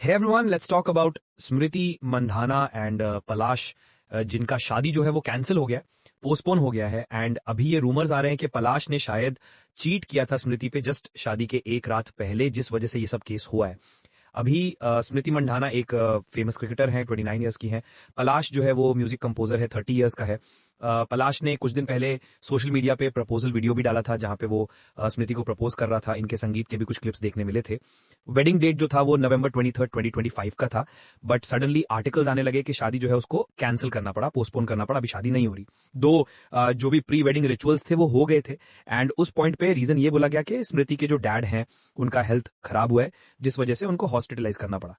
Hey everyone, let's talk about Smriti Mandhana and Palash जिनका शादी जो है वो कैंसिल हो गया, पोस्टपोन हो गया है। एंड अभी ये रूमर्स आ रहे हैं कि पलाश ने शायद चीट किया था स्मृति पे जस्ट शादी के एक रात पहले, जिस वजह से ये सब केस हुआ है। अभी स्मृति मंधाना एक फेमस क्रिकेटर हैं, 29 इयर्स की हैं। पलाश जो है वो म्यूजिक कंपोजर है, 30 इयर्स का है। पलाश ने कुछ दिन पहले सोशल मीडिया पे प्रपोजल वीडियो भी डाला था, जहां पे वो स्मृति को प्रपोज कर रहा था। इनके संगीत के भी कुछ क्लिप्स देखने मिले थे। वेडिंग डेट जो था वो नवंबर 23, 2025 का था, बट सडनली आर्टिकल्स आने लगे कि शादी जो है उसको कैंसिल करना पड़ा, पोस्टपोन करना पड़ा, अभी शादी नहीं हो रही। दो जो भी प्री वेडिंग रिचुअल्स थे वो हो गए थे। एंड उस पॉइंट पे रीजन ये बोला गया कि स्मृति के जो डैड हैं उनका हेल्थ खराब हुआ है, जिस वजह से उनको हॉस्पिटलाइज करना पड़ा।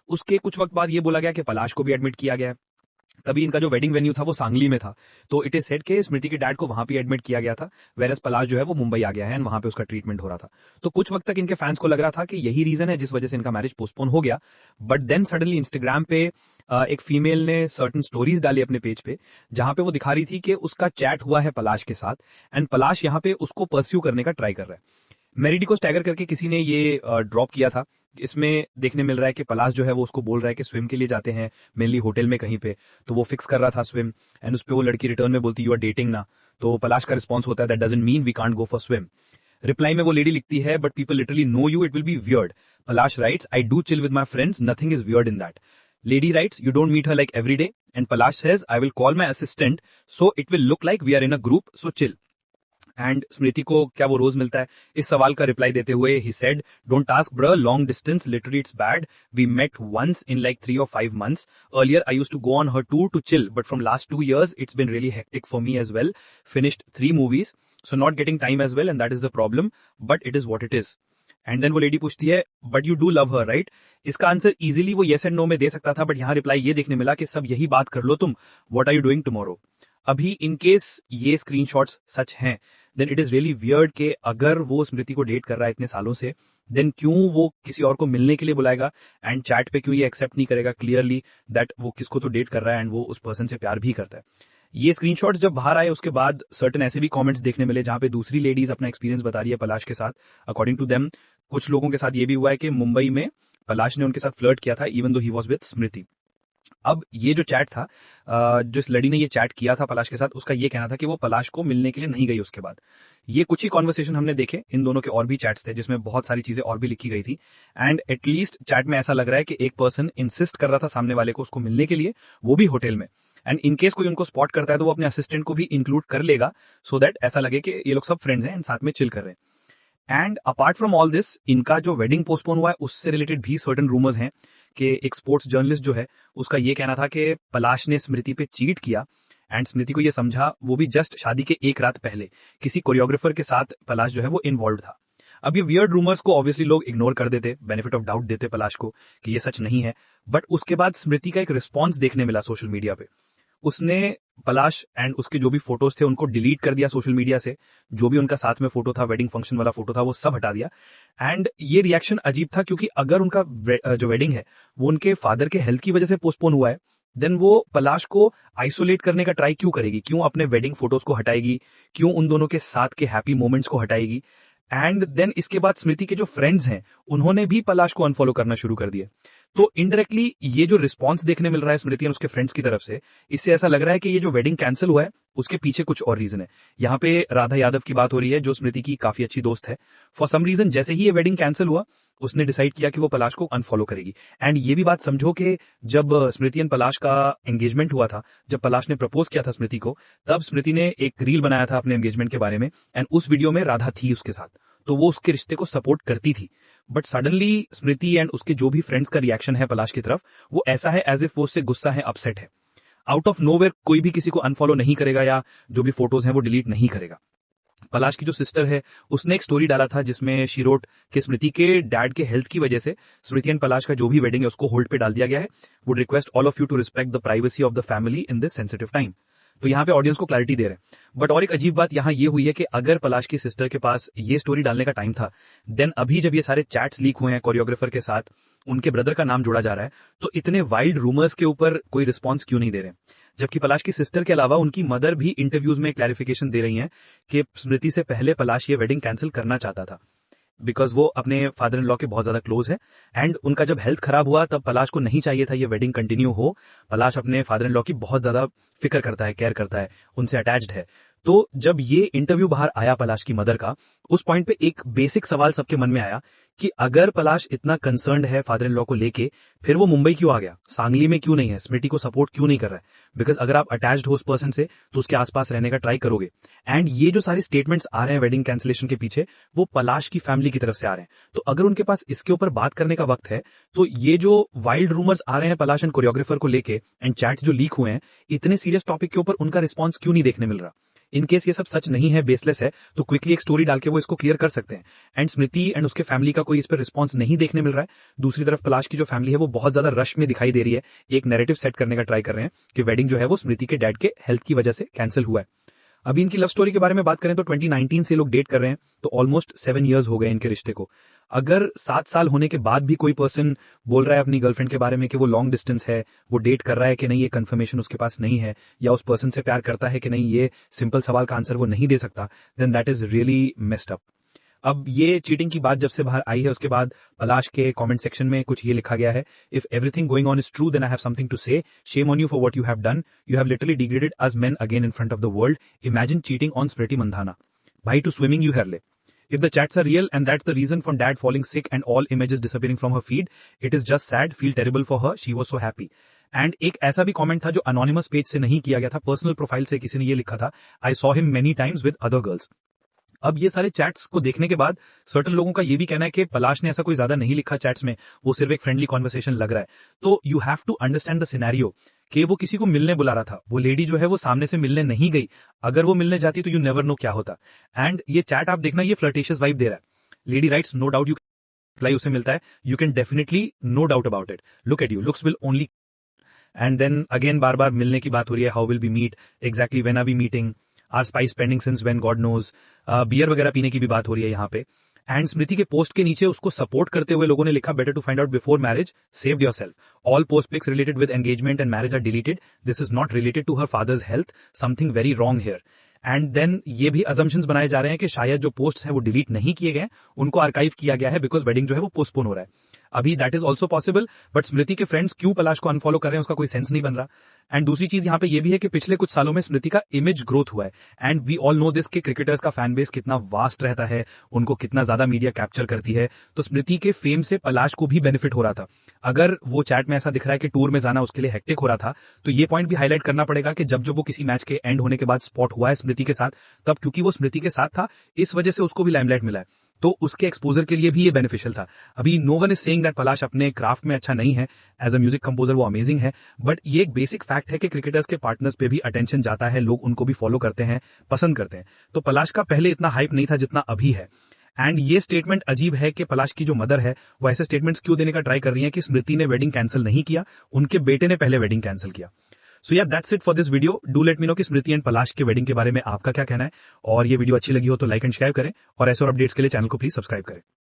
उसके कुछ वक्त बाद ये बोला गया कि पलाश को भी एडमिट किया गया है। तभी इनका जो वेडिंग वेन्यू था वो सांगली में था, तो इट इज सेड के स्मृति के डैड को वहां पे एडमिट किया गया था, वेरस पलाश जो है वो मुंबई आ गया है एंड वहां पे उसका ट्रीटमेंट हो रहा था। तो कुछ वक्त तक इनके फैंस को लग रहा था कि यही रीजन है जिस वजह से इनका मैरिज पोस्टपोन हो गया। बट देन सडनली इंस्टाग्राम पे एक फीमेल ने सर्टन स्टोरीज डाली अपने पेज पे, जहां पे वो दिखा रही थी कि उसका चैट हुआ है पलाश के साथ एंड पलाश यहाँ पे उसको परस्यू करने का ट्राई कर रहा है। मेरिडी को स्टैगर करके किसी ने ये ड्रॉप किया था। इसमें देखने मिल रहा है कि पलाश जो है वो उसको बोल रहा है कि स्विम के लिए जाते हैं मेनली होटल में कहीं पे, तो वो फिक्स कर रहा था स्विम एंड उस पे वो लड़की रिटर्न में बोलती यू आर डेटिंग ना। तो पलाश का रिस्पॉन्स होता है that doesn't mean we can't go for swim. Reply में वो लेडी लिखती है but people literally know you, it will be weird. Palash writes I do chill with my friends, nothing is weird in that. Lady writes, you don't meet her like every day. And Palash says, I will call my assistant, so it will look like we are in a group, so chill. And Smriti को क्या वो रोज मिलता है? इस सवाल का reply देते हुए ही said, don't task bro, long distance literally it's bad, we met once in like 3 or 5 months. Earlier I used to go on her tour to chill, but from last 2 years it's been really hectic for me as well. Finished 3 movies, so not getting time as well, and that is the problem, but it is what it is. And then वो lady पूछती है but you do love her right. इसका answer easily वो yes and no में दे सकता था, but यहाँ रिप्लाई ये देखने मिला कि सब यही बात कर लो तुम, what are you doing tomorrow. अभी इन केस ये स्क्रीनशॉट्स सच हैं, then it is really weird कि अगर वो स्मृति को डेट कर रहा है इतने सालों से, देन क्यों वो किसी और को मिलने के लिए बुलाएगा एंड चैट पे क्यों ये एक्सेप्ट नहीं करेगा क्लियरली दैट वो किसको तो डेट कर रहा है एंड वो उस पर्सन से प्यार भी करता है। ये स्क्रीनशॉट्स जब बाहर आए उसके बाद सर्टेन ऐसे भी कमेंट्स देखने मिले जहां पे दूसरी लेडीज अपना एक्सपीरियंस बता रही है पलाश के साथ। अकॉर्डिंग टू देम कुछ लोगों के साथ ये भी हुआ है कि मुंबई में पलाश ने उनके साथ फ्लर्ट किया था even though he was with स्मृति। अब ये जो चैट था, जिस लड़ी ने ये चैट किया था पलाश के साथ, उसका ये कहना था कि वो पलाश को मिलने के लिए नहीं गई उसके बाद। ये कुछ ही कॉन्वर्सेशन हमने देखे, इन दोनों के और भी चैट्स थे जिसमें बहुत सारी चीजें और भी लिखी गई थी। एंड एटलीस्ट चैट में ऐसा लग रहा है कि एक पर्सन इंसिस्ट कर रहा था सामने वाले को उसको मिलने के लिए, वो भी होटल में। एंड इन केस कोई उनको स्पॉट करता है तो वो अपने असिस्टेंट को भी इंक्लूड कर लेगा, सो दैट ऐसा लगे कि ये लोग सब फ्रेंड्स हैं एंड साथ में चिल कर रहे हैं। And apart from all this, इनका जो वेडिंग पोस्टपोन हुआ है उससे रिलेटेड भी सर्टेन रूमर्स हैं कि एक स्पोर्ट्स जर्नलिस्ट जो है उसका ये कहना था कि पलाश ने स्मृति पे चीट किया एंड स्मृति को ये समझा, वो भी जस्ट शादी के एक रात पहले किसी कोरियोग्राफर के साथ पलाश जो है वो इन्वॉल्व था। अब ये वियर्ड रूमर्स को ऑब्वियसली लोग इग्नोर कर देते, बेनिफिट ऑफ डाउट देते पलाश को कि ये सच नहीं है। बट उसके बाद स्मृति का एक रिस्पॉन्स देखने मिला सोशल मीडिया पे। उसने पलाश एंड उसके जो भी फोटोज थे उनको डिलीट कर दिया सोशल मीडिया से। जो भी उनका साथ में फोटो था, वेडिंग फंक्शन वाला फोटो था, वो सब हटा दिया। एंड ये रिएक्शन अजीब था क्योंकि अगर उनका जो वेडिंग है वो उनके फादर के हेल्थ की वजह से पोस्टपोन हुआ है, देन वो पलाश को आइसोलेट करने का ट्राई क्यों करेगी? क्यों अपने वेडिंग फोटोज को हटाएगी? क्यों उन दोनों के साथ के हैप्पी मोमेंट्स को हटाएगी? एंड देन इसके बाद स्मृति के जो फ्रेंड्स हैं उन्होंने भी पलाश को अनफॉलो करना शुरू कर दिया। तो इनडायरेक्टली ये जो रिस्पॉन्स देखने मिल रहा है स्मृति और उसके फ्रेंड्स की तरफ से, इससे ऐसा लग रहा है कि ये जो वेडिंग कैंसिल हुआ है उसके पीछे कुछ और रीजन है। यहाँ पे राधा यादव की बात हो रही है जो स्मृति की काफी अच्छी दोस्त है। फॉर सम रीजन जैसे ही ये वेडिंग कैंसिल हुआ उसने डिसाइड किया कि वो पलाश को अनफॉलो करेगी। एंड ये भी बात समझो कि जब स्मृति एंड पलाश का एंगेजमेंट हुआ था, जब पलाश ने प्रपोज किया था स्मृति को, तब स्मृति ने एक रील बनाया था अपने एंगेजमेंट के बारे में एंड उस वीडियो में राधा थी उसके साथ, तो वो उसके रिश्ते को सपोर्ट करती थी। बट सडनली स्मृति एंड उसके जो भी फ्रेंड्स का रिएक्शन है पलाश की तरफ, वो ऐसा है एज इफ वो उससे गुस्सा है, अपसेट है। आउट ऑफ नोवेयर कोई भी किसी को अनफॉलो नहीं करेगा या जो भी फोटोज हैं वो डिलीट नहीं करेगा। पलाश की जो सिस्टर है उसने एक स्टोरी डाला था जिसमें शी रोट कि स्मृति के डैड के हेल्थ की वजह से स्मृति एंड पलाश का जो भी वेडिंग है उसको होल्ड पे डाल दिया गया है। Would request all of you to respect the privacy of the family in this sensitive time. तो यहाँ पे ऑडियंस को क्लैरिटी दे रहे हैं। बट और एक अजीब बात यहाँ ये हुई है कि अगर पलाश की सिस्टर के पास ये स्टोरी डालने का टाइम था, देन अभी जब ये सारे चैट्स लीक हुए हैं कोरियोग्राफर के साथ, उनके ब्रदर का नाम जोड़ा जा रहा है, तो इतने वाइल्ड रूमर्स के ऊपर कोई रिस्पॉन्स क्यों नहीं दे रहे? जबकि पलाश की सिस्टर के अलावा उनकी मदर भी इंटरव्यूज में क्लैरिफिकेशन दे रही हैं कि स्मृति से पहले पलाश ये वेडिंग कैंसिल करना चाहता था। बिकॉज वो अपने फादर इन लॉ के बहुत ज्यादा क्लोज है एंड उनका जब हेल्थ खराब हुआ तब पलाश को नहीं चाहिए था ये वेडिंग कंटिन्यू हो। पलाश अपने फादर इन लॉ की बहुत ज्यादा फिक्र करता है, केयर करता है, उनसे अटैच्ड है। तो जब ये इंटरव्यू बाहर आया पलाश की मदर का, उस पॉइंट पे एक बेसिक सवाल सबके मन में आया कि अगर पलाश इतना कंसर्न्ड है फादर इन लॉ को लेके, फिर वो मुंबई क्यों आ गया, सांगली में क्यों नहीं है, स्मृति को सपोर्ट क्यों नहीं कर रहा है? बिकॉज अगर आप अटैच्ड हो उस पर्सन से तो उसके आसपास रहने का ट्राई करोगे। एंड ये जो सारे स्टेटमेंट्स आ रहे हैं वेडिंग कैंसिलेशन के पीछे, वो पलाश की फैमिली की तरफ से आ रहे हैं। तो अगर उनके पास इसके ऊपर बात करने का वक्त है, तो ये जो वाइल्ड रूमर्स आ रहे हैं पलाश एंड कोरियोग्राफर को लेके एंड चैट्स जो लीक हुए हैं, इतने सीरियस टॉपिक के ऊपर उनका रिस्पॉन्स क्यों नहीं देखने मिल रहा? इन केस ये सब सच नहीं है, बेसलेस है, तो क्विकली एक स्टोरी डाल के वो इसको क्लियर कर सकते हैं। एंड स्मृति एंड उसके फैमिली का कोई इस पर रिस्पॉन्स नहीं देखने मिल रहा है। दूसरी तरफ पलाश की जो फैमिली है वो बहुत ज्यादा रश में दिखाई दे रही है, एक नैरेटिव सेट करने का ट्राई कर रहे हैं कि वेडिंग जो है वो स्मृति के डैड के हेल्थ की वजह से कैंसिल हुआ है। अभी इनकी लव स्टोरी के बारे में बात करें तो 2019 से लोग डेट कर रहे हैं, तो ऑलमोस्ट 7 years हो गए इनके रिश्ते को। अगर 7 साल होने के बाद भी कोई पर्सन बोल रहा है अपनी गर्लफ्रेंड के बारे में कि वो लॉन्ग डिस्टेंस है, वो डेट कर रहा है कि नहीं, ये कंफर्मेशन उसके पास नहीं है, या उस पर्सन से प्यार करता है कि नहीं, ये सिंपल सवाल का आंसर वो नहीं दे सकता, then that is really messed up. अब ये चीटिंग की बात जब से बाहर आई है, उसके बाद पलाश के कमेंट सेक्शन में कुछ ये लिखा गया है, if everything going on is true then I have something to say, shame on you for what you have done, you have literally degraded us men again in front of the world, imagine cheating on Smriti Mandhana, भाई to swimming you हेरले। If the chats are real and that's the reason for dad falling sick and all images disappearing from her feed, it is just sad, feel terrible for her, she was so happy. And एक ऐसा भी comment था जो anonymous page से नहीं किया गया था, पर्सनल प्रोफाइल से किसी ने ये लिखा था, I saw him many times with other girls. अब ये सारे चैट्स को देखने के बाद सर्टन लोगों का ये भी कहना है कि पलाश ने ऐसा कोई ज्यादा नहीं लिखा चैट्स में, वो सिर्फ एक फ्रेंडली कॉन्वर्सेशन लग रहा है। तो you have to understand the scenario कि वो किसी को मिलने बुला रहा था, वो लेडी जो है वो सामने से मिलने नहीं गई, अगर वो मिलने जाती तो यू नेवर नो क्या होता। एंड ये चैट आप देखना, ये फ्लर्टेशियस वाइब दे रहा है। Lady rights, no doubt you reply उसे मिलता है, you can definitely no doubt about it, look at you, looks will only. And then again बार बार मिलने की बात हो रही है, how will be meet, exactly when are we meeting, are spice pending since when God knows, beer वगैरह पीने की भी बात हो रही है यहाँ पे। एंड स्मृति के पोस्ट के नीचे उसको सपोर्ट करते हुए लोगों ने लिखा, better to find out before marriage, saved yourself, all post pics related with engagement and marriage are deleted, this is not related to her father's health, something very wrong here. And then ये भी assumptions बनाए जा रहे हैं कि शायद जो posts हैं वो डिलीट नहीं किए गए, उनको आर्काइव किया गया है बिकॉज वेडिंग जो है वो पोस्टपोन हो रहा है। अभी that is also possible, but Smriti के फ्रेंड्स क्यों पलाश को अनफॉलो कर रहे हैं उसका कोई सेंस नहीं बन रहा। एंड दूसरी चीज यहाँ पे ये भी है कि पिछले कुछ सालों में स्मृति का इमेज ग्रोथ हुआ है, and we all know this कि क्रिकेटर्स का फैन बेस कितना वास्ट रहता है, उनको कितना ज्यादा मीडिया कैप्चर करती है। तो स्मृति के फेम से पलाश को भी बेनिफिट हो रहा था। अगर वो चैट में ऐसा दिख रहा है कि टूर में जाना उसके लिए हेक्टिक हो रहा था, तो ये पॉइंट भी हाईलाइट करना पड़ेगा कि जब वो किसी मैच के एंड होने के बाद स्पॉट हुआ है स्मृति के साथ, तब क्योंकि वो स्मृति के साथ था, इस वजह से उसको भी लाइमलाइट मिला है, तो उसके एक्सपोजर के लिए भी ये बेनिफिशियल था। अभी no one is saying that Palash अपने क्राफ्ट में अच्छा नहीं है, एज अ म्यूजिक कंपोजर वो अमेजिंग है, बट ये एक बेसिक फैक्ट है कि क्रिकेटर्स के पार्टनर्स पे भी अटेंशन जाता है, लोग उनको भी फॉलो करते हैं, पसंद करते हैं। तो पलाश का पहले इतना हाइप नहीं था जितना अभी है। एंड ये स्टेटमेंट अजीब है कि पलाश की जो मदर है वो ऐसे स्टेटमेंट्स क्यों देने का ट्राई कर रही है कि स्मृति ने वेडिंग कैंसिल नहीं किया, उनके बेटे ने पहले वेडिंग कैंसिल किया। सो या that's it for this video. Do let me know कि स्मृति एंड पलाश के वेडिंग के बारे में आपका क्या कहना है, और ये वीडियो अच्छी लगी हो तो लाइक एंड शेयर करें, और ऐसे और अपडेट्स के लिए चैनल को प्लीज सब्सक्राइब करें।